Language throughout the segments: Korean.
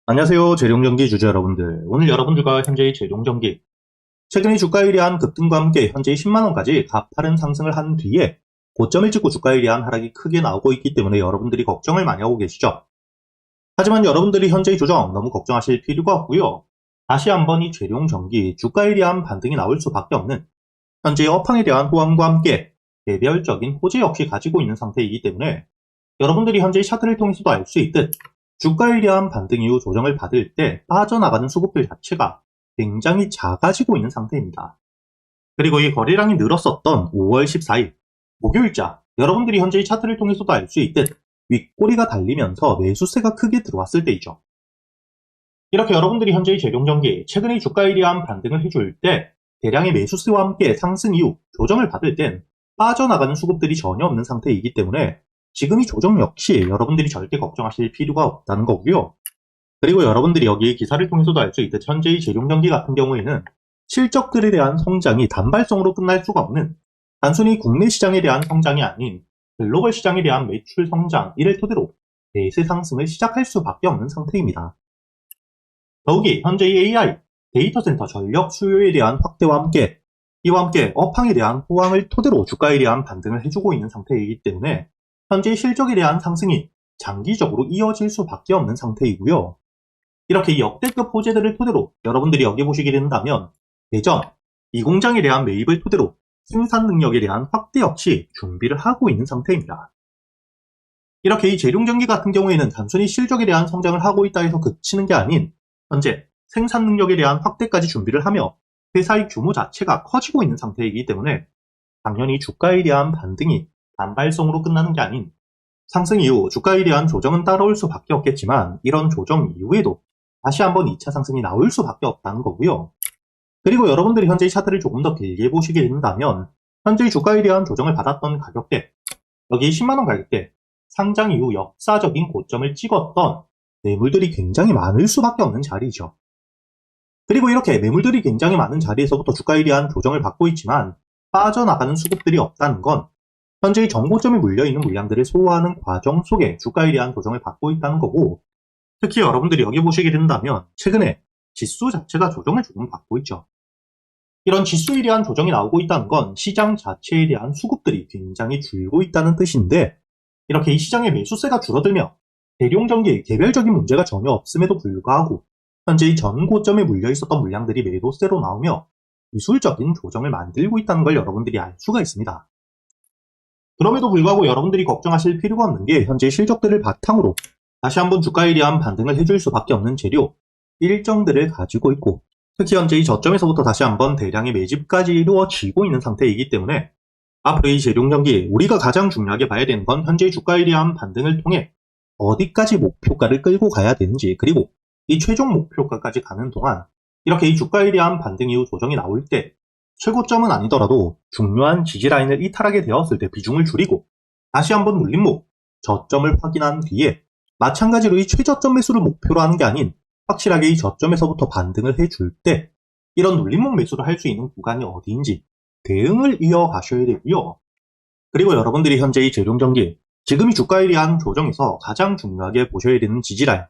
안녕하세요. 재룡전기 주주 여러분들. 오늘 여러분들과 현재의 재룡전기, 최근의 주가에 대한 급등과 함께 현재 10만원까지 가파른 상승을 한 뒤에 고점을 찍고 주가에 대한 하락이 크게 나오고 있기 때문에 여러분들이 걱정을 많이 하고 계시죠. 하지만 여러분들이 현재의 조정 너무 걱정하실 필요가 없고요. 다시 한번 이 재룡전기, 주가에 대한 반등이 나올 수밖에 없는 현재의 업황에 대한 호황과 함께 개별적인 호재 역시 가지고 있는 상태이기 때문에 여러분들이 현재의 차트를 통해서도 알 수 있듯 주가에 대한 반등 이후 조정을 받을 때 빠져나가는 수급들 자체가 굉장히 작아지고 있는 상태입니다. 그리고 이 거래량이 늘었었던 5월 14일 목요일자, 여러분들이 현재의 차트를 통해서도 알 수 있듯 윗꼬리가 달리면서 매수세가 크게 들어왔을 때이죠. 이렇게 여러분들이 현재의 재룡전기, 최근의 주가에 대한 반등을 해줄 때 대량의 매수세와 함께 상승 이후 조정을 받을 땐 빠져나가는 수급들이 전혀 없는 상태이기 때문에 지금 이 조정 역시 여러분들이 절대 걱정하실 필요가 없다는 거고요. 그리고 여러분들이 여기 기사를 통해서도 알 수 있듯 현재의 재룡전기 같은 경우에는 실적들에 대한 성장이 단발성으로 끝날 수가 없는, 단순히 국내 시장에 대한 성장이 아닌 글로벌 시장에 대한 매출 성장, 이를 토대로 대세 상승을 시작할 수밖에 없는 상태입니다. 더욱이 현재의 AI, 데이터 센터 전력 수요에 대한 확대와 함께 이와 함께 업황에 대한 호황을 토대로 주가에 대한 반등을 해주고 있는 상태이기 때문에 현재 실적에 대한 상승이 장기적으로 이어질 수밖에 없는 상태이고요. 이렇게 역대급 호재들을 토대로 여러분들이 여기 보시게 된다면 대전, 이 공장에 대한 매입을 토대로 생산 능력에 대한 확대 역시 준비를 하고 있는 상태입니다. 이렇게 이 재룡전기 같은 경우에는 단순히 실적에 대한 성장을 하고 있다 해서 그치는 게 아닌 현재 생산 능력에 대한 확대까지 준비를 하며 회사의 규모 자체가 커지고 있는 상태이기 때문에 당연히 주가에 대한 반등이 단발성으로 끝나는 게 아닌 상승 이후 주가에 대한 조정은 따라올 수밖에 없겠지만 이런 조정 이후에도 다시 한번 2차 상승이 나올 수밖에 없다는 거고요. 그리고 여러분들이 현재의 차트를 조금 더 길게 보시게 된다면 현재의 주가에 대한 조정을 받았던 가격대, 여기 10만원 가격대, 상장 이후 역사적인 고점을 찍었던 매물들이 굉장히 많을 수밖에 없는 자리이죠. 그리고 이렇게 매물들이 굉장히 많은 자리에서부터 주가에 대한 조정을 받고 있지만 빠져나가는 수급들이 없다는 건 현재의 정고점에 물려있는 물량들을 소화하는 과정 속에 주가에 대한 조정을 받고 있다는 거고, 특히 여러분들이 여기 보시게 된다면 최근에 지수 자체가 조정을 조금 받고 있죠. 이런 지수에 대한 조정이 나오고 있다는 건 시장 자체에 대한 수급들이 굉장히 줄고 있다는 뜻인데, 이렇게 이 시장의 매수세가 줄어들며 대룡전기에 개별적인 문제가 전혀 없음에도 불구하고 현재의 전고점에 물려있었던 물량들이 매도세로 나오며 기술적인 조정을 만들고 있다는 걸 여러분들이 알 수가 있습니다. 그럼에도 불구하고 여러분들이 걱정하실 필요가 없는 게 현재 실적들을 바탕으로 다시 한번 주가에 대한 반등을 해줄 수밖에 없는 재료, 일정들을 가지고 있고, 특히 현재의 저점에서부터 다시 한번 대량의 매집까지 이루어지고 있는 상태이기 때문에 앞으로 이 재룡전기, 우리가 가장 중요하게 봐야 되는 건 현재의 주가에 대한 반등을 통해 어디까지 목표가를 끌고 가야 되는지, 그리고 이 최종 목표가까지 가는 동안 이렇게 이 주가에 대한 반등 이후 조정이 나올 때 최고점은 아니더라도 중요한 지지라인을 이탈하게 되었을 때 비중을 줄이고 다시 한번 눌림목, 저점을 확인한 뒤에 마찬가지로 이 최저점 매수를 목표로 하는 게 아닌 확실하게 이 저점에서부터 반등을 해줄 때 이런 눌림목 매수를 할 수 있는 구간이 어디인지 대응을 이어가셔야 되고요. 그리고 여러분들이 현재 이 재룡전기, 지금 이 주가에 대한 조정에서 가장 중요하게 보셔야 되는 지지라인,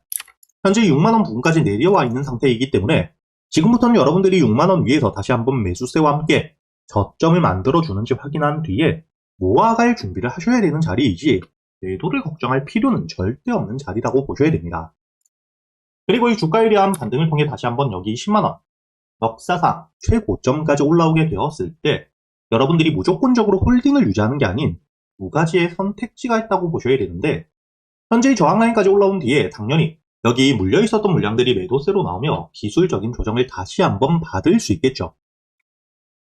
현재 6만원 부근까지 내려와 있는 상태이기 때문에 지금부터는 여러분들이 6만원 위에서 다시 한번 매수세와 함께 저점을 만들어주는지 확인한 뒤에 모아갈 준비를 하셔야 되는 자리이지 매도를 걱정할 필요는 절대 없는 자리라고 보셔야 됩니다. 그리고 이 주가에 대한 반등을 통해 다시 한번 여기 10만원, 역사상 최고점까지 올라오게 되었을 때 여러분들이 무조건적으로 홀딩을 유지하는 게 아닌 두 가지의 선택지가 있다고 보셔야 되는데, 현재의 저항 라인까지 올라온 뒤에 당연히 여기 물려있었던 물량들이 매도세로 나오며 기술적인 조정을 다시 한번 받을 수 있겠죠.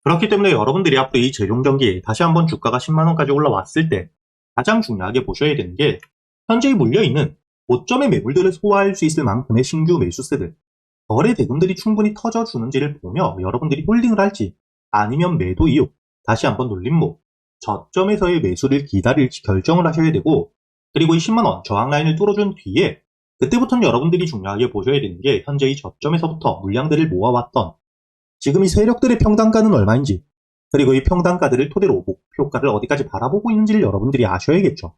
그렇기 때문에 여러분들이 앞으로 이 재룡전기에 다시 한번 주가가 10만원까지 올라왔을 때 가장 중요하게 보셔야 되는 게 현재의 물려있는 고점의 매물들을 소화할 수 있을 만큼의 신규 매수세들, 거래 대금들이 충분히 터져주는지를 보며 여러분들이 홀딩을 할지 아니면 매도 이후 다시 한번 눌림목, 저점에서의 매수를 기다릴지 결정을 하셔야 되고, 그리고 이 10만원 저항 라인을 뚫어준 뒤에 그때부터는 여러분들이 중요하게 보셔야 되는 게 현재의 저점에서부터 물량들을 모아왔던 지금 이 세력들의 평단가는 얼마인지, 그리고 이 평단가들을 토대로 목표가를 어디까지 바라보고 있는지를 여러분들이 아셔야겠죠.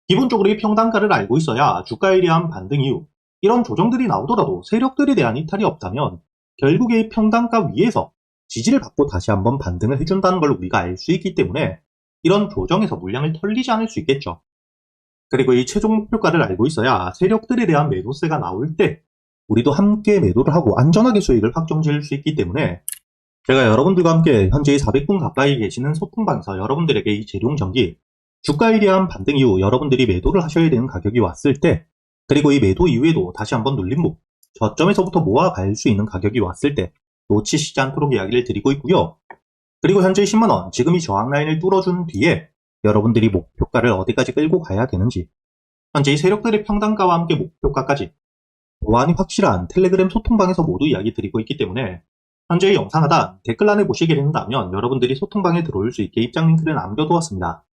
기본적으로 이 평단가를 알고 있어야 주가에 대한 반등 이후 이런 조정들이 나오더라도 세력들에 대한 이탈이 없다면 결국에 평단가 위에서 지지를 받고 다시 한번 반등을 해준다는 걸 우리가 알 수 있기 때문에 이런 조정에서 물량을 털리지 않을 수 있겠죠. 그리고 이 최종 목표가를 알고 있어야 세력들에 대한 매도세가 나올 때 우리도 함께 매도를 하고 안전하게 수익을 확정 지을 수 있기 때문에 제가 여러분들과 함께 현재 400분 가까이 계시는 소통방에서 여러분들에게 이 재룡전기 주가에 대한 반등 이후 여러분들이 매도를 하셔야 되는 가격이 왔을 때, 그리고 이 매도 이후에도 다시 한번 눌림목 저점에서부터 모아갈 수 있는 가격이 왔을 때 놓치시지 않도록 이야기를 드리고 있고요. 그리고 현재 10만원, 지금 이 저항 라인을 뚫어준 뒤에 여러분들이 목표가를 어디까지 끌고 가야 되는지, 현재 이 세력들의 평단가와 함께 목표가까지 보안이 확실한 텔레그램 소통방에서 모두 이야기 드리고 있기 때문에 현재 이 영상 하단 댓글란에 보시게 된다면 여러분들이 소통방에 들어올 수 있게 입장 링크를 남겨두었습니다.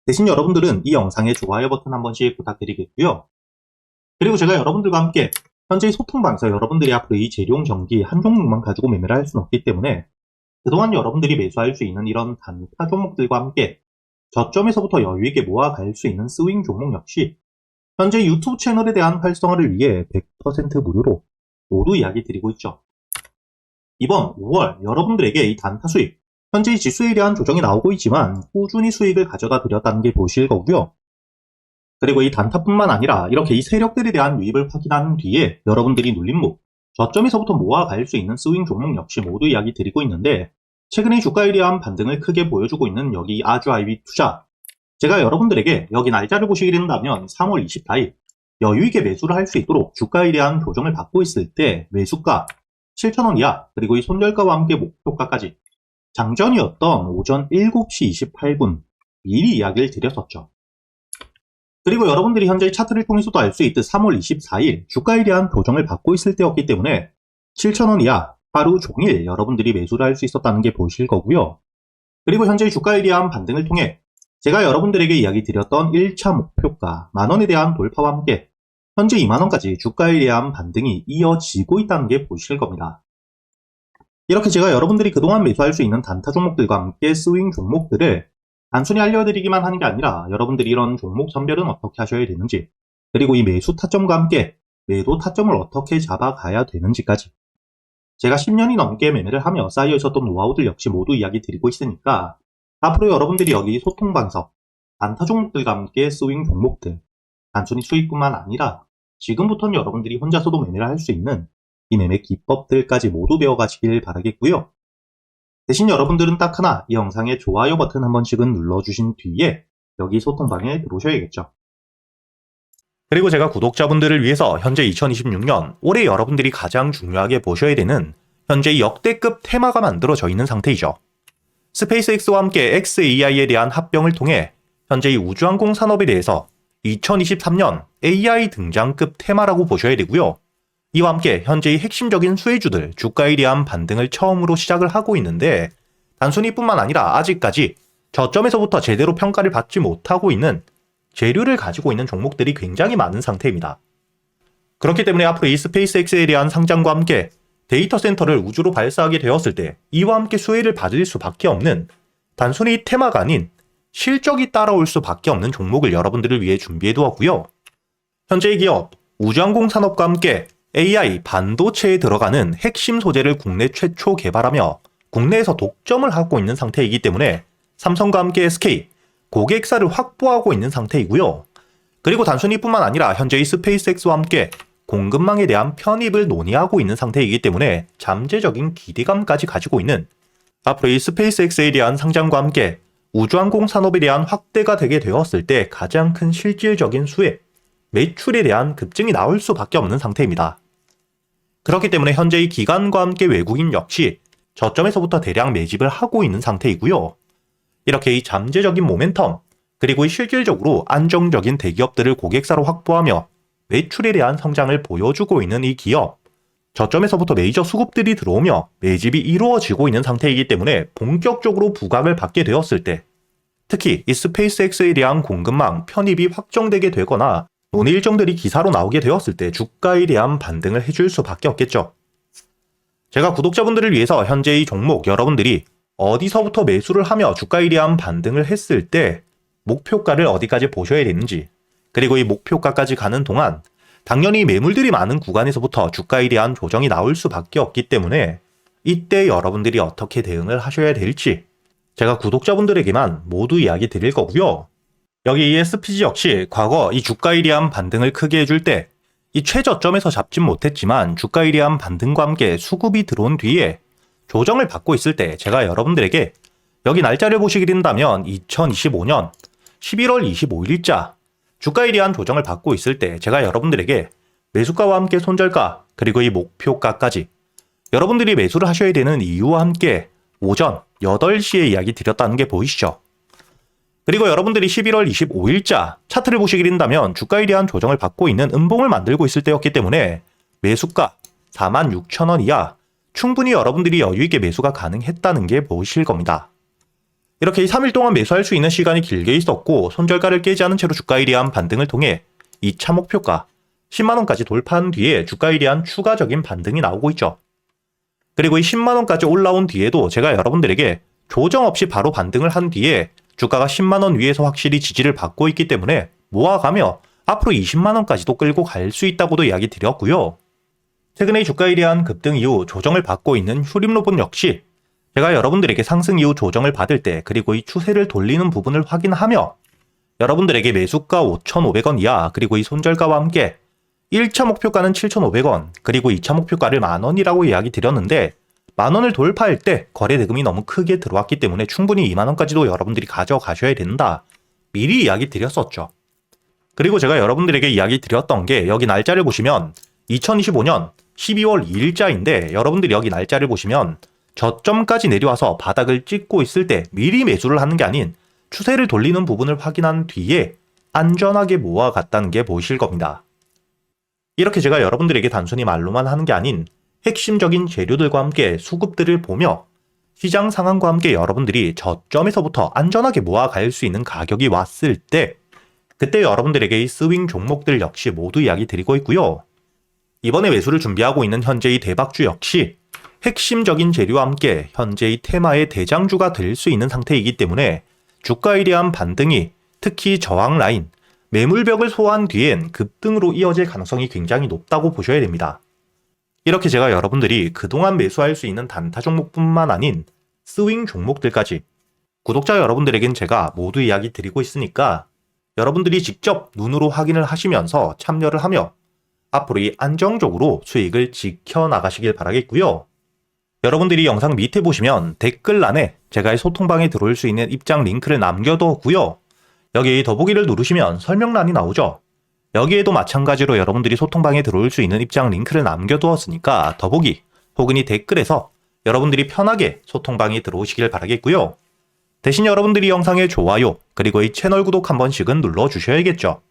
대신 여러분들은 이 영상에 좋아요 버튼 한 번씩 부탁드리겠고요. 그리고 제가 여러분들과 함께 현재 소통방에서 여러분들이 앞으로 이 재룡 전기 한 종목만 가지고 매매를 할 수는 없기 때문에 그동안 여러분들이 매수할 수 있는 이런 단타 종목들과 함께 저점에서부터 여유있게 모아갈 수 있는 스윙 종목 역시 현재 유튜브 채널에 대한 활성화를 위해 100% 무료로 모두 이야기 드리고 있죠. 이번 5월 여러분들에게 이 단타 수익, 현재 이 지수에 대한 조정이 나오고 있지만 꾸준히 수익을 가져다 드렸다는 게 보실 거고요. 그리고 이 단타뿐만 아니라 이렇게 이 세력들에 대한 유입을 확인한 뒤에 여러분들이 눌림목, 저점에서부터 모아갈 수 있는 스윙 종목 역시 모두 이야기 드리고 있는데, 최근에 주가에 대한 반등을 크게 보여주고 있는 여기 아주아이비 투자, 제가 여러분들에게 여기 날짜를 보시게 된다면 3월 24일 여유있게 매수를 할 수 있도록 주가에 대한 조정을 받고 있을 때 매수가 7,000원 이하, 그리고 이 손절가와 함께 목표가까지 장전이었던 오전 7시 28분 미리 이야기를 드렸었죠. 그리고 여러분들이 현재 차트를 통해서도 알 수 있듯 3월 24일 주가에 대한 조정을 받고 있을 때였기 때문에 7,000원 이하 하루 종일 여러분들이 매수를 할 수 있었다는 게 보실 거고요. 그리고 현재 주가에 대한 반등을 통해 제가 여러분들에게 이야기 드렸던 1차 목표가 만원에 대한 돌파와 함께 현재 2만원까지 주가에 대한 반등이 이어지고 있다는 게 보실 겁니다. 이렇게 제가 여러분들이 그동안 매수할 수 있는 단타 종목들과 함께 스윙 종목들을 단순히 알려드리기만 하는 게 아니라 여러분들이 이런 종목 선별은 어떻게 하셔야 되는지, 그리고 이 매수 타점과 함께 매도 타점을 어떻게 잡아가야 되는지까지 제가 10년이 넘게 매매를 하며 쌓여 있었던 노하우들 역시 모두 이야기 드리고 있으니까 앞으로 여러분들이 여기 소통방에서 단타 종목들과 함께 스윙 종목들 단순히 수익뿐만 아니라 지금부터는 여러분들이 혼자서도 매매를 할 수 있는 이 매매 기법들까지 모두 배워가시길 바라겠고요. 대신 여러분들은 딱 하나 이 영상에 좋아요 버튼 한 번씩은 눌러주신 뒤에 여기 소통방에 들어오셔야겠죠. 그리고 제가 구독자분들을 위해서 현재 2026년 올해 여러분들이 가장 중요하게 보셔야 되는 현재 역대급 테마가 만들어져 있는 상태이죠. 스페이스X와 함께 xAI에 대한 합병을 통해 현재 이 우주항공 산업에 대해서 2023년 AI 등장급 테마라고 보셔야 되고요. 이와 함께 현재의 핵심적인 수혜주들 주가에 대한 반등을 처음으로 시작을 하고 있는데, 단순히 뿐만 아니라 아직까지 저점에서부터 제대로 평가를 받지 못하고 있는 재료를 가지고 있는 종목들이 굉장히 많은 상태입니다. 그렇기 때문에 앞으로 이 스페이스X에 대한 상장과 함께 데이터 센터를 우주로 발사하게 되었을 때 이와 함께 수혜를 받을 수밖에 없는 단순히 테마가 아닌 실적이 따라올 수밖에 없는 종목을 여러분들을 위해 준비해 두었고요. 현재의 기업 우주항공 산업과 함께 AI 반도체에 들어가는 핵심 소재를 국내 최초 개발하며 국내에서 독점을 하고 있는 상태이기 때문에 삼성과 함께 SK 고객사를 확보하고 있는 상태이고요. 그리고 단순히 뿐만 아니라 현재의 스페이스X와 함께 공급망에 대한 편입을 논의하고 있는 상태이기 때문에 잠재적인 기대감까지 가지고 있는 앞으로 이 스페이스X에 대한 상장과 함께 우주항공 산업에 대한 확대가 되게 되었을 때 가장 큰 실질적인 수혜, 매출에 대한 급증이 나올 수밖에 없는 상태입니다. 그렇기 때문에 현재의 기관과 함께 외국인 역시 저점에서부터 대량 매집을 하고 있는 상태이고요. 이렇게 이 잠재적인 모멘텀, 그리고 실질적으로 안정적인 대기업들을 고객사로 확보하며 매출에 대한 성장을 보여주고 있는 이 기업, 저점에서부터 메이저 수급들이 들어오며 매집이 이루어지고 있는 상태이기 때문에 본격적으로 부각을 받게 되었을 때, 특히 이 스페이스X에 대한 공급망 편입이 확정되게 되거나 논의 일정들이 기사로 나오게 되었을 때 주가에 대한 반등을 해줄 수밖에 없겠죠. 제가 구독자분들을 위해서 현재 이 종목 여러분들이 어디서부터 매수를 하며 주가에 대한 반등을 했을 때 목표가를 어디까지 보셔야 되는지, 그리고 이 목표가까지 가는 동안 당연히 매물들이 많은 구간에서부터 주가에 대한 조정이 나올 수밖에 없기 때문에 이때 여러분들이 어떻게 대응을 하셔야 될지 제가 구독자분들에게만 모두 이야기 드릴 거고요. 여기 이 SPG 역시 과거 이 주가에 대한 반등을 크게 해줄 때 이 최저점에서 잡진 못했지만 주가에 대한 반등과 함께 수급이 들어온 뒤에 조정을 받고 있을 때 제가 여러분들에게 여기 날짜를 보시게 된다면 2025년 11월 25일자 주가에 대한 조정을 받고 있을 때 제가 여러분들에게 매수가와 함께 손절가 그리고 이 목표가까지 여러분들이 매수를 하셔야 되는 이유와 함께 오전 8시에 이야기 드렸다는 게 보이시죠? 그리고 여러분들이 11월 25일자 차트를 보시게 된다면 주가에 대한 조정을 받고 있는 음봉을 만들고 있을 때였기 때문에 매수가 46,000원 이하 충분히 여러분들이 여유있게 매수가 가능했다는 게 보이실 겁니다. 이렇게 3일 동안 매수할 수 있는 시간이 길게 있었고 손절가를 깨지 않은 채로 주가에 대한 반등을 통해 2차 목표가 10만원까지 돌파한 뒤에 주가에 대한 추가적인 반등이 나오고 있죠. 그리고 이 10만원까지 올라온 뒤에도 제가 여러분들에게 조정 없이 바로 반등을 한 뒤에 주가가 10만원 위에서 확실히 지지를 받고 있기 때문에 모아가며 앞으로 20만원까지도 끌고 갈 수 있다고도 이야기 드렸고요. 최근에 이 주가에 대한 급등 이후 조정을 받고 있는 휴림로봇 역시 제가 여러분들에게 상승 이후 조정을 받을 때 그리고 이 추세를 돌리는 부분을 확인하며 여러분들에게 매수가 5,500원 이하 그리고 이 손절가와 함께 1차 목표가는 7,500원 그리고 2차 목표가를 만원이라고 이야기 드렸는데 만원을 돌파할 때 거래 대금이 너무 크게 들어왔기 때문에 충분히 2만원까지도 여러분들이 가져가셔야 된다. 미리 이야기 드렸었죠. 그리고 제가 여러분들에게 이야기 드렸던 게 여기 날짜를 보시면 2025년 12월 2일자인데 여러분들이 여기 날짜를 보시면 저점까지 내려와서 바닥을 찍고 있을 때 미리 매수를 하는 게 아닌 추세를 돌리는 부분을 확인한 뒤에 안전하게 모아갔다는 게 보이실 겁니다. 이렇게 제가 여러분들에게 단순히 말로만 하는 게 아닌 핵심적인 재료들과 함께 수급들을 보며 시장 상황과 함께 여러분들이 저점에서부터 안전하게 모아갈 수 있는 가격이 왔을 때 그때 여러분들에게 이 스윙 종목들 역시 모두 이야기 드리고 있고요. 이번에 매수를 준비하고 있는 현재의 대박주 역시 핵심적인 재료와 함께 현재의 테마의 대장주가 될 수 있는 상태이기 때문에 주가에 대한 반등이 특히 저항 라인, 매물벽을 소화한 뒤엔 급등으로 이어질 가능성이 굉장히 높다고 보셔야 됩니다. 이렇게 제가 여러분들이 그동안 매수할 수 있는 단타 종목뿐만 아닌 스윙 종목들까지 구독자 여러분들에겐 제가 모두 이야기 드리고 있으니까 여러분들이 직접 눈으로 확인을 하시면서 참여를 하며 앞으로 이 안정적으로 수익을 지켜나가시길 바라겠고요. 여러분들이 영상 밑에 보시면 댓글란에 제가 이 소통방에 들어올 수 있는 입장 링크를 남겨뒀고요. 여기 더보기를 누르시면 설명란이 나오죠. 여기에도 마찬가지로 여러분들이 소통방에 들어올 수 있는 입장 링크를 남겨두었으니까 더보기 혹은 이 댓글에서 여러분들이 편하게 소통방에 들어오시길 바라겠고요. 대신 여러분들이 영상의 좋아요 그리고 이 채널 구독 한 번씩은 눌러주셔야겠죠.